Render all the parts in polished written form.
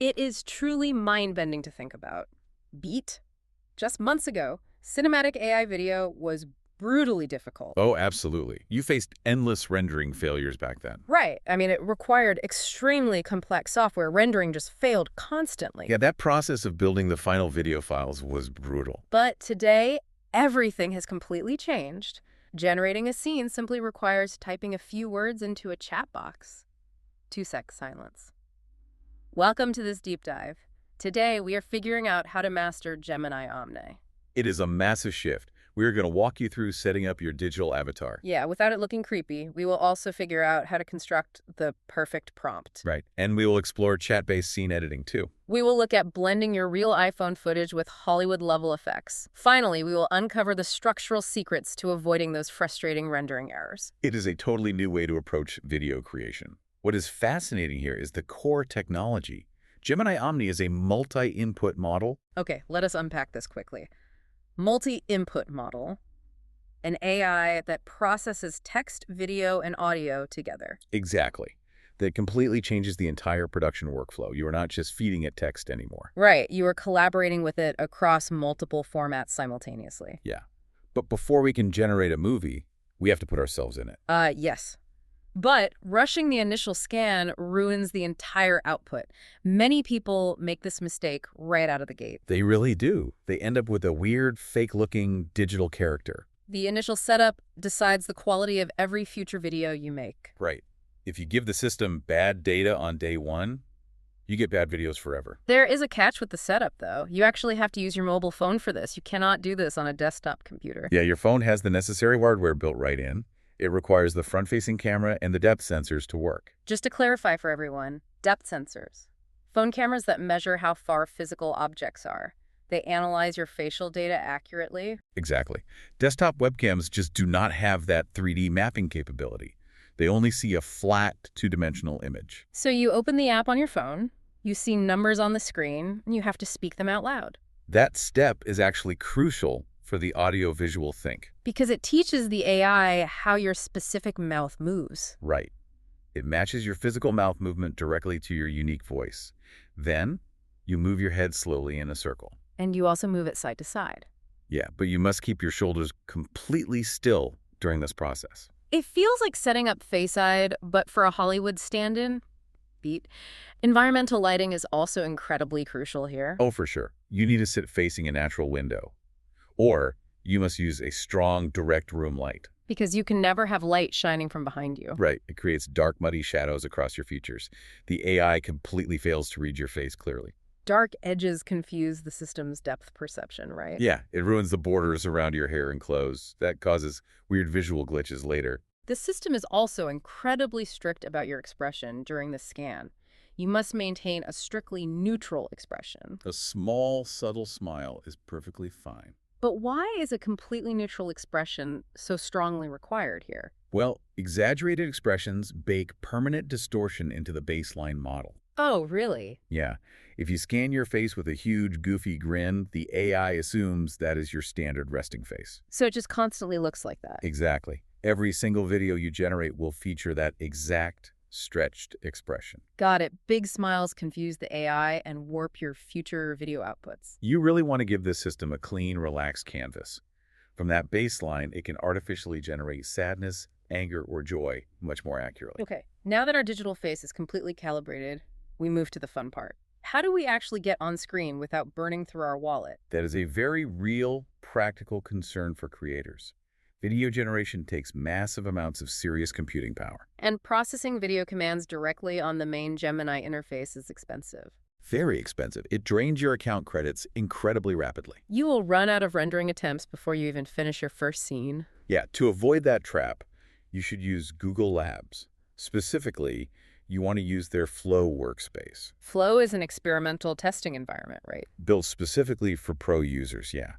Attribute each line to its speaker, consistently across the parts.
Speaker 1: It is truly mind-bending to think about. Beat? Just months ago, cinematic AI video was brutally difficult.
Speaker 2: Oh, absolutely. You faced endless rendering failures back then.
Speaker 1: Right. I mean, it required extremely complex software. Rendering just failed constantly.
Speaker 2: Yeah, that process of building the final video files was brutal.
Speaker 1: But today, everything has completely changed. Generating a scene simply requires typing a few words into a chat box. 2-sec silence. Welcome to this deep dive. Today, we are figuring out how to master Gemini Omni.
Speaker 2: It is a massive shift. We are going to walk you through setting up your digital avatar.
Speaker 1: Yeah, without it looking creepy, we will also figure out how to construct the perfect prompt.
Speaker 2: Right. And we will explore chat-based scene editing too.
Speaker 1: We will look at blending your real iPhone footage with Hollywood-level effects. Finally, we will uncover the structural secrets to avoiding those frustrating rendering errors.
Speaker 2: It is a totally new way to approach video creation. What is fascinating here is the core technology. Gemini Omni is a multi-input model.
Speaker 1: Okay, let us unpack this quickly. Multi-input model, an AI that processes text, video, and audio together.
Speaker 2: Exactly. That completely changes the entire production workflow. You are not just feeding it text anymore.
Speaker 1: Right, you are collaborating with it across multiple formats simultaneously.
Speaker 2: Yeah. But before we can generate a movie, we have to put ourselves in it.
Speaker 1: Yes. But rushing the initial scan ruins the entire output. Many people make this mistake right out of the gate.
Speaker 2: They really do. They end up with a weird, fake-looking digital character.
Speaker 1: The initial setup decides the quality of every future video you make.
Speaker 2: Right. If you give the system bad data on day one, you get bad videos forever.
Speaker 1: There is a catch with the setup, though. You actually have to use your mobile phone for this. You cannot do this on a desktop computer.
Speaker 2: Yeah, your phone has the necessary hardware built right in. It requires the front-facing camera and the depth sensors to work.
Speaker 1: Just to clarify for everyone, depth sensors. Phone cameras that measure how far physical objects are. They analyze your facial data accurately.
Speaker 2: Exactly. Desktop webcams just do not have that 3D mapping capability. They only see a flat, two-dimensional image.
Speaker 1: So you open the app on your phone, you see numbers on the screen, and you have to speak them out loud.
Speaker 2: That step is actually crucial for the audio-visual sync.
Speaker 1: Because it teaches the AI how your specific mouth moves.
Speaker 2: Right. It matches your physical mouth movement directly to your unique voice. Then, you move your head slowly in a circle.
Speaker 1: And you also move it side to side.
Speaker 2: Yeah, but you must keep your shoulders completely still during this process.
Speaker 1: It feels like setting up Face ID, but for a Hollywood stand-in. Beat. Environmental lighting is also incredibly crucial here.
Speaker 2: Oh, for sure. You need to sit facing a natural window. Or you must use a strong, direct room light.
Speaker 1: Because you can never have light shining from behind you.
Speaker 2: Right. It creates dark, muddy shadows across your features. The AI completely fails to read your face clearly.
Speaker 1: Dark edges confuse the system's depth perception, right?
Speaker 2: Yeah, it ruins the borders around your hair and clothes. That causes weird visual glitches later.
Speaker 1: The system is also incredibly strict about your expression during the scan. You must maintain a strictly neutral expression.
Speaker 2: A small, subtle smile is perfectly fine.
Speaker 1: But why is a completely neutral expression so strongly required here?
Speaker 2: Well, exaggerated expressions bake permanent distortion into the baseline model.
Speaker 1: Oh, really?
Speaker 2: Yeah. If you scan your face with a huge, goofy grin, the AI assumes that is your standard resting face.
Speaker 1: So it just constantly looks like that.
Speaker 2: Exactly. Every single video you generate will feature that exact stretched expression.
Speaker 1: Got it. Big smiles confuse the AI and warp your future video outputs.
Speaker 2: You really want to give this system a clean, relaxed canvas. From that baseline, it can artificially generate sadness, anger, or joy much more accurately.
Speaker 1: Okay, now that our digital face is completely calibrated, we move to the fun part. How do we actually get on screen without burning through our wallet?
Speaker 2: That is a very real, practical concern for creators. Video generation takes massive amounts of serious computing power.
Speaker 1: And processing video commands directly on the main Gemini interface is expensive.
Speaker 2: Very expensive. It drains your account credits incredibly rapidly.
Speaker 1: You will run out of rendering attempts before you even finish your first scene.
Speaker 2: Yeah, to avoid that trap, you should use Google Labs. Specifically, you want to use their Flow workspace.
Speaker 1: Flow is an experimental testing environment, right?
Speaker 2: Built specifically for pro users, yeah.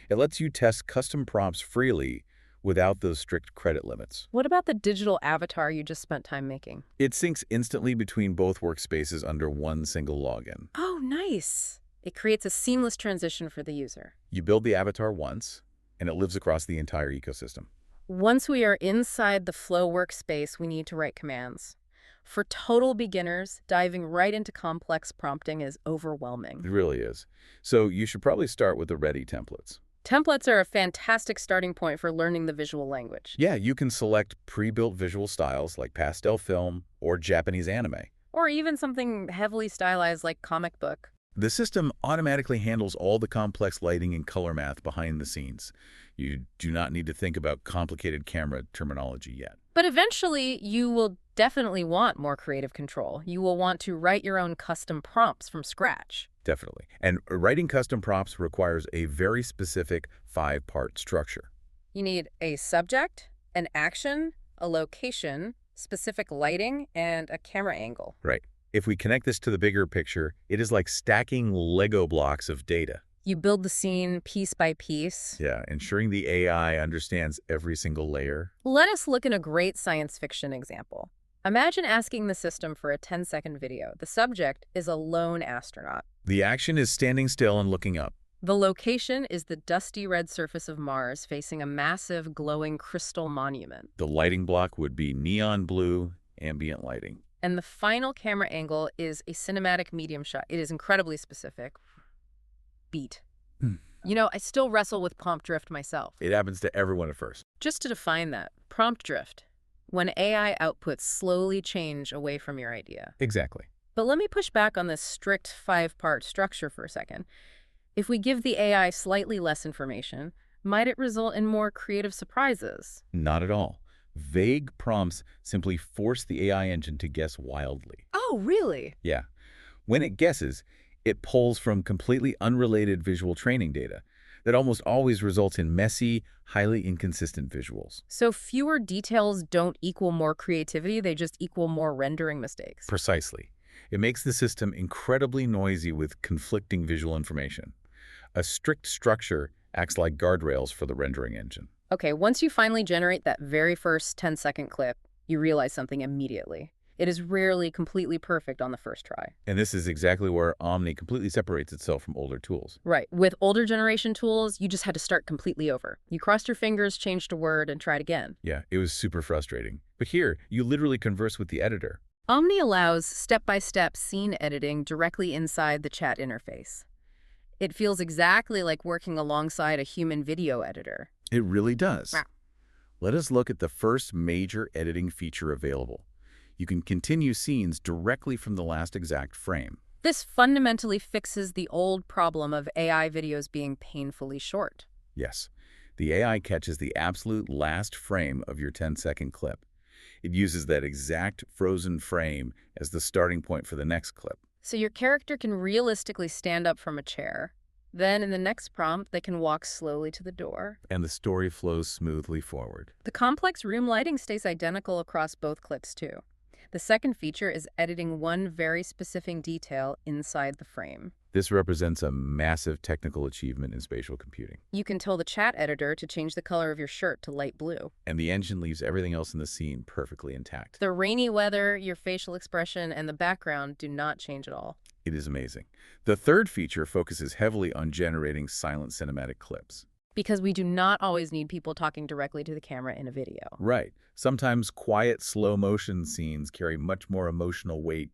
Speaker 2: It lets you test custom prompts freely without those strict credit limits.
Speaker 1: What about the digital avatar you just spent time making?
Speaker 2: It syncs instantly between both workspaces under one single login.
Speaker 1: Oh, nice. It creates a seamless transition for the user.
Speaker 2: You build the avatar once, and it lives across the entire ecosystem.
Speaker 1: Once we are inside the Flow workspace, we need to write commands. For total beginners, diving right into complex prompting is
Speaker 2: It
Speaker 1: overwhelming.
Speaker 2: really is. So you should probably start with the ready templates.
Speaker 1: Templates are a fantastic starting point for learning the visual language.
Speaker 2: Yeah, you can select pre-built visual styles like pastel film or Japanese anime.
Speaker 1: Or even something heavily stylized like comic book.
Speaker 2: The system automatically handles all the complex lighting and color math behind the scenes. You do not need to think about complicated camera terminology yet.
Speaker 1: But eventually, you will definitely want more creative control. You will want to write your own custom prompts from scratch.
Speaker 2: Definitely. And writing custom prompts requires a very specific 5-part structure.
Speaker 1: You need a subject, an action, a location, specific lighting, and a camera angle.
Speaker 2: Right. If we connect this to the bigger picture, it is like stacking Lego blocks of data.
Speaker 1: You build the scene piece by piece.
Speaker 2: Yeah, ensuring the AI understands every single layer.
Speaker 1: Let us look at a great science fiction example. Imagine asking the system for a 10-second video. The subject is a lone astronaut.
Speaker 2: The action is standing still and looking up.
Speaker 1: The location is the dusty red surface of Mars facing a massive glowing crystal monument.
Speaker 2: The lighting block would be neon blue ambient lighting.
Speaker 1: And the final camera angle is a cinematic medium shot. It is incredibly specific. Beat. You know, I still wrestle with prompt drift myself.
Speaker 2: It happens to everyone at first.
Speaker 1: Just to define that, prompt drift, when AI outputs slowly change away from your idea.
Speaker 2: Exactly.
Speaker 1: But let me push back on this strict 5-part structure for a second. If we give the AI slightly less information, might it result in more creative surprises?
Speaker 2: Not at all. Vague prompts simply force the AI engine to guess wildly.
Speaker 1: Oh, really?
Speaker 2: Yeah. When it guesses, it pulls from completely unrelated visual training data that almost always results in messy, highly inconsistent visuals.
Speaker 1: So fewer details don't equal more creativity, they just equal more rendering mistakes.
Speaker 2: Precisely. It makes the system incredibly noisy with conflicting visual information. A strict structure acts like guardrails for the rendering engine.
Speaker 1: Okay, once you finally generate that very first 10-second clip, you realize something immediately. It is rarely completely perfect on the first try.
Speaker 2: And this is exactly where Omni completely separates itself from older tools.
Speaker 1: Right. With older generation tools, you just had to start completely over. You crossed your fingers, changed a word, and tried again.
Speaker 2: Yeah, it was super frustrating. But here, you literally converse with the editor.
Speaker 1: Omni allows step-by-step scene editing directly inside the chat interface. It feels exactly like working alongside a human video editor.
Speaker 2: It really does.
Speaker 1: Wow.
Speaker 2: Let us look at the first major editing feature available. You can continue scenes directly from the last exact frame.
Speaker 1: This fundamentally fixes the old problem of AI videos being painfully short.
Speaker 2: Yes, the AI catches the absolute last frame of your 10-second clip. It uses that exact frozen frame as the starting point for the next clip.
Speaker 1: So your character can realistically stand up from a chair. Then in the next prompt, they can walk slowly to the door.
Speaker 2: And the story flows smoothly forward.
Speaker 1: The complex room lighting stays identical across both clips too. The second feature is editing one very specific detail inside the frame.
Speaker 2: This represents a massive technical achievement in spatial computing.
Speaker 1: You can tell the chat editor to change the color of your shirt to light blue.
Speaker 2: And the engine leaves everything else in the scene perfectly intact.
Speaker 1: The rainy weather, your facial expression, and the background do not change at all.
Speaker 2: It is amazing. The third feature focuses heavily on generating silent cinematic clips.
Speaker 1: Because we do not always need people talking directly to the camera in a video.
Speaker 2: Right. Sometimes quiet, slow-motion scenes carry much more emotional weight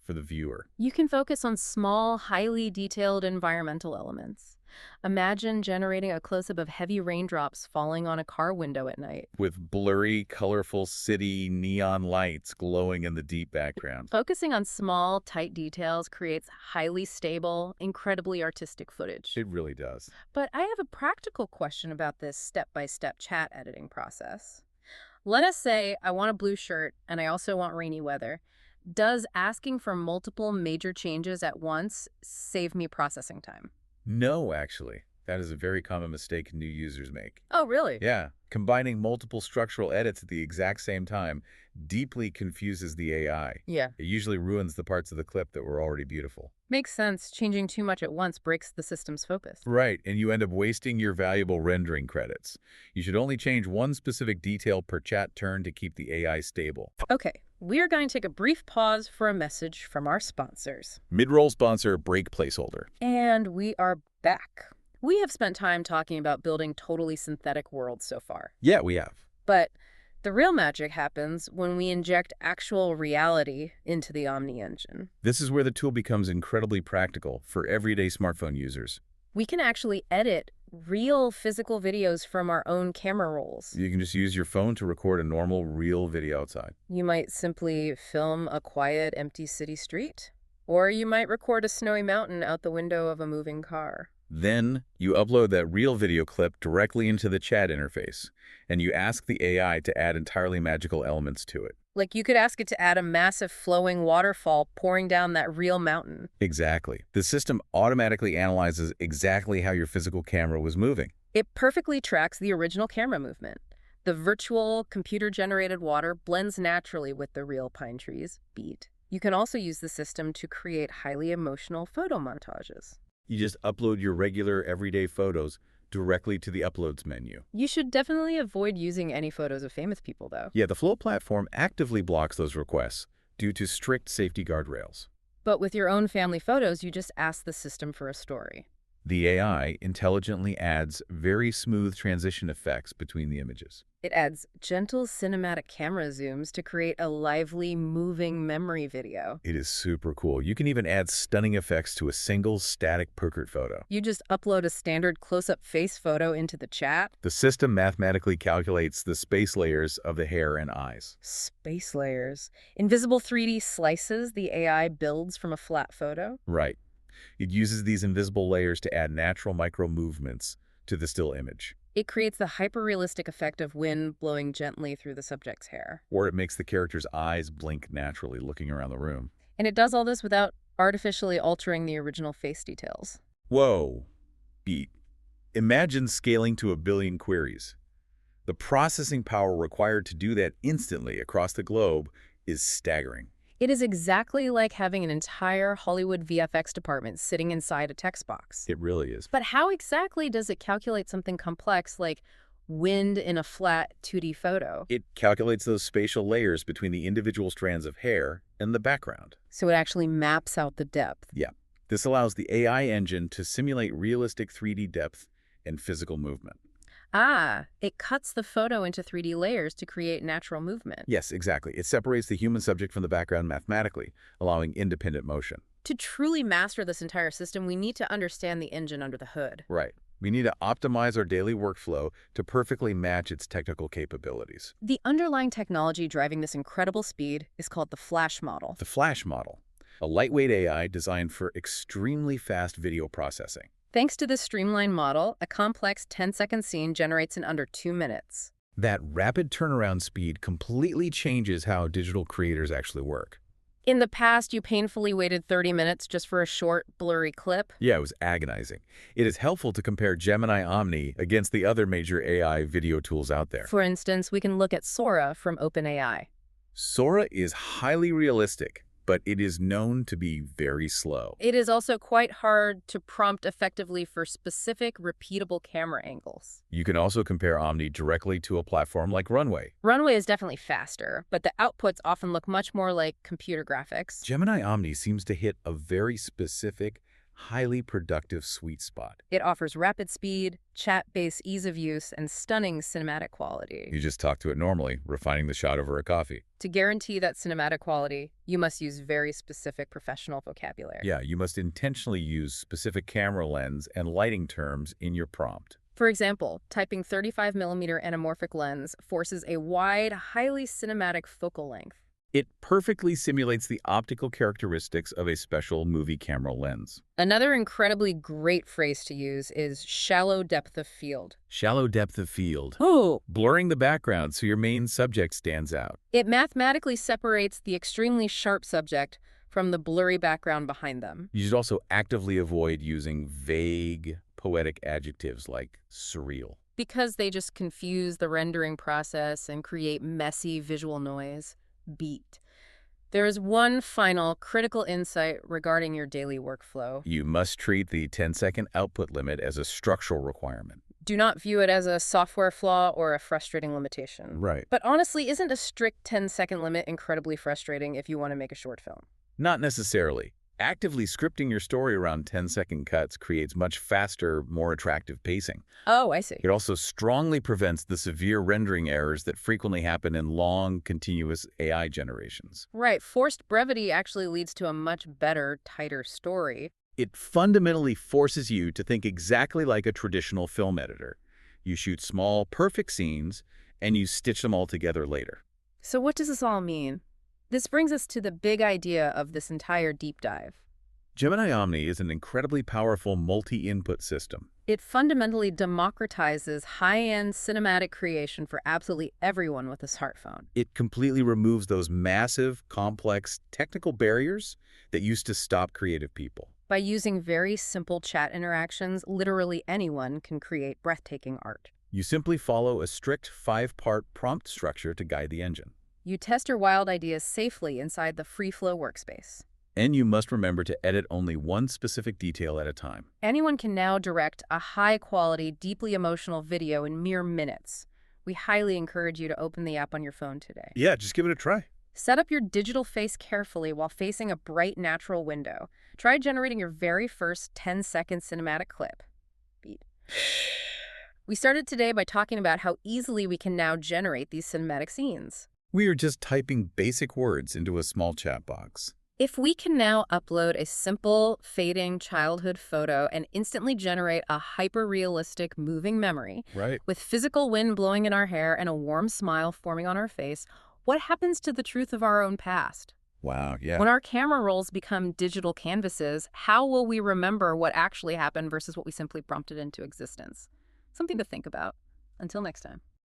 Speaker 2: for the viewer.
Speaker 1: You can focus on small, highly detailed environmental elements. Imagine generating a close-up of heavy raindrops falling on a car window at night.
Speaker 2: With blurry, colorful city neon lights glowing in the deep background.
Speaker 1: Focusing on small, tight details creates highly stable, incredibly artistic footage.
Speaker 2: It really does.
Speaker 1: But I have a practical question about this step-by-step chat editing process. Let us say I want a blue shirt and I also want rainy weather. Does asking for multiple major changes at once save me processing time?
Speaker 2: No, actually. That is a very common mistake new users make.
Speaker 1: Oh, really?
Speaker 2: Yeah. Combining multiple structural edits at the exact same time deeply confuses the AI.
Speaker 1: Yeah.
Speaker 2: It usually ruins the parts of the clip that were already beautiful.
Speaker 1: Makes sense. Changing too much at once breaks the system's focus.
Speaker 2: Right, and you end up wasting your valuable rendering credits. You should only change one specific detail per chat turn to keep the AI stable.
Speaker 1: Okay, we are going to take a brief pause for a message from our sponsors.
Speaker 2: Mid-roll sponsor, break placeholder.
Speaker 1: And we are back. We have spent time talking about building totally synthetic worlds so far.
Speaker 2: Yeah, we have.
Speaker 1: But The real magic happens when we inject actual reality into the Omni engine.
Speaker 2: This is where the tool becomes incredibly practical for everyday smartphone users.
Speaker 1: We can actually edit real physical videos from our own camera rolls.
Speaker 2: You can just use your phone to record a normal, real video outside.
Speaker 1: You might simply film a quiet, empty city street, or you might record a snowy mountain out the window of a moving car.
Speaker 2: Then you upload that real video clip directly into the chat interface, and you ask the AI to add entirely magical elements to it.
Speaker 1: Like you could ask it to add a massive flowing waterfall pouring down that real mountain.
Speaker 2: Exactly. The system automatically analyzes exactly how your physical camera was moving.
Speaker 1: It perfectly tracks the original camera movement. The virtual computer-generated water blends naturally with the real pine trees beat. You can also use the system to create highly emotional photo montages.
Speaker 2: You just upload your regular, everyday photos directly to the Uploads menu.
Speaker 1: You should definitely avoid using any photos of famous people, though.
Speaker 2: Yeah, the Flow platform actively blocks those requests due to strict safety guardrails.
Speaker 1: But with your own family photos, you just ask the system for a story.
Speaker 2: The AI intelligently adds very smooth transition effects between the images.
Speaker 1: It adds gentle cinematic camera zooms to create a lively, moving memory video.
Speaker 2: It is super cool. You can even add stunning effects to a single static portrait photo.
Speaker 1: You just upload a standard close-up face photo into the chat.
Speaker 2: The system mathematically calculates the space layers of the hair and eyes.
Speaker 1: Space layers. Invisible 3D slices the AI builds from a flat photo.
Speaker 2: Right. It uses these invisible layers to add natural micro-movements to the still image.
Speaker 1: It creates the hyper-realistic effect of wind blowing gently through the subject's hair.
Speaker 2: Or it makes the character's eyes blink naturally looking around the room.
Speaker 1: And it does all this without artificially altering the original face details.
Speaker 2: Whoa. Beat. Imagine scaling to 1 billion queries. The processing power required to do that instantly across the globe is staggering.
Speaker 1: It is exactly like having an entire Hollywood VFX department sitting inside a text box.
Speaker 2: It really is.
Speaker 1: But how exactly does it calculate something complex like wind in a flat 2D photo?
Speaker 2: It calculates those spatial layers between the individual strands of hair and the background.
Speaker 1: So it actually maps out the depth.
Speaker 2: Yeah. This allows the AI engine to simulate realistic 3D depth and physical movement.
Speaker 1: Ah, it cuts the photo into 3D layers to create natural movement.
Speaker 2: Yes, exactly. It separates the human subject from the background mathematically, allowing independent motion.
Speaker 1: To truly master this entire system, we need to understand the engine under the hood.
Speaker 2: Right. We need to optimize our daily workflow to perfectly match its technical capabilities.
Speaker 1: The underlying technology driving this incredible speed is called the Flash model.
Speaker 2: The Flash model, a lightweight AI designed for extremely fast video processing.
Speaker 1: Thanks to this streamlined model, a complex 10-second scene generates in under 2 minutes.
Speaker 2: That rapid turnaround speed completely changes how digital creators actually work.
Speaker 1: In the past, you painfully waited 30 minutes just for a short, blurry clip.
Speaker 2: Yeah, it was agonizing. It is helpful to compare Gemini Omni against the other major AI video tools out there.
Speaker 1: For instance, we can look at Sora from OpenAI.
Speaker 2: Sora is highly realistic, but it is known to be very slow.
Speaker 1: It is also quite hard to prompt effectively for specific, repeatable camera angles.
Speaker 2: You can also compare Omni directly to a platform like Runway.
Speaker 1: Runway is definitely faster, but the outputs often look much more like computer graphics.
Speaker 2: Gemini Omni seems to hit a very specific, highly productive sweet spot.
Speaker 1: It offers rapid speed, chat-based ease of use, and stunning cinematic quality.
Speaker 2: You just talk to it normally, refining the shot over a coffee.
Speaker 1: To guarantee that cinematic quality, you must use very specific professional vocabulary.
Speaker 2: Yeah, you must intentionally use specific camera lens and lighting terms in your prompt.
Speaker 1: For example, typing 35mm anamorphic lens forces a wide, highly cinematic focal length.
Speaker 2: It perfectly simulates the optical characteristics of a special movie camera lens.
Speaker 1: Another incredibly great phrase to use is shallow depth of field.
Speaker 2: Shallow depth of field.
Speaker 1: Oh!
Speaker 2: Blurring the background so your main subject stands out.
Speaker 1: It mathematically separates the extremely sharp subject from the blurry background behind them.
Speaker 2: You should also actively avoid using vague, poetic adjectives like surreal,
Speaker 1: because they just confuse the rendering process and create messy visual noise. Beat. There is one final critical insight regarding your daily workflow.
Speaker 2: You must treat the 10-second output limit as a structural requirement.
Speaker 1: Do not view it as a software flaw or a frustrating limitation.
Speaker 2: Right.
Speaker 1: But honestly, isn't a strict 10-second limit incredibly frustrating if you want to make a short film?
Speaker 2: Not necessarily. Actively scripting your story around 10-second cuts creates much faster, more attractive pacing.
Speaker 1: Oh, I see.
Speaker 2: It also strongly prevents the severe rendering errors that frequently happen in long, continuous AI generations.
Speaker 1: Right. Forced brevity actually leads to a much better, tighter story.
Speaker 2: It fundamentally forces you to think exactly like a traditional film editor. You shoot small, perfect scenes, and you stitch them all together later.
Speaker 1: So what does this all mean? This brings us to the big idea of this entire deep dive.
Speaker 2: Gemini Omni is an incredibly powerful multi-input system.
Speaker 1: It fundamentally democratizes high-end cinematic creation for absolutely everyone with a smartphone.
Speaker 2: It completely removes those massive, complex, technical barriers that used to stop creative people.
Speaker 1: By using very simple chat interactions, literally anyone can create breathtaking art.
Speaker 2: You simply follow a strict 5-part prompt structure to guide the engine.
Speaker 1: You test your wild ideas safely inside the free flow workspace.
Speaker 2: And you must remember to edit only one specific detail at a time.
Speaker 1: Anyone can now direct a high-quality, deeply emotional video in mere minutes. We highly encourage you to open the app on your phone today.
Speaker 2: Yeah, just give it a try.
Speaker 1: Set up your digital face carefully while facing a bright, natural window. Try generating your very first 10-second cinematic clip. Beat. We started today by talking about how easily we can now generate these cinematic scenes.
Speaker 2: We are just typing basic words into a small chat box.
Speaker 1: If we can now upload a simple, fading childhood photo and instantly generate a hyper-realistic moving memory,
Speaker 2: Right.
Speaker 1: with physical wind blowing in our hair and a warm smile forming on our face, what happens to the truth of our own past?
Speaker 2: Wow, yeah.
Speaker 1: When our camera rolls become digital canvases, how will we remember what actually happened versus what we simply prompted into existence? Something to think about. Until next time.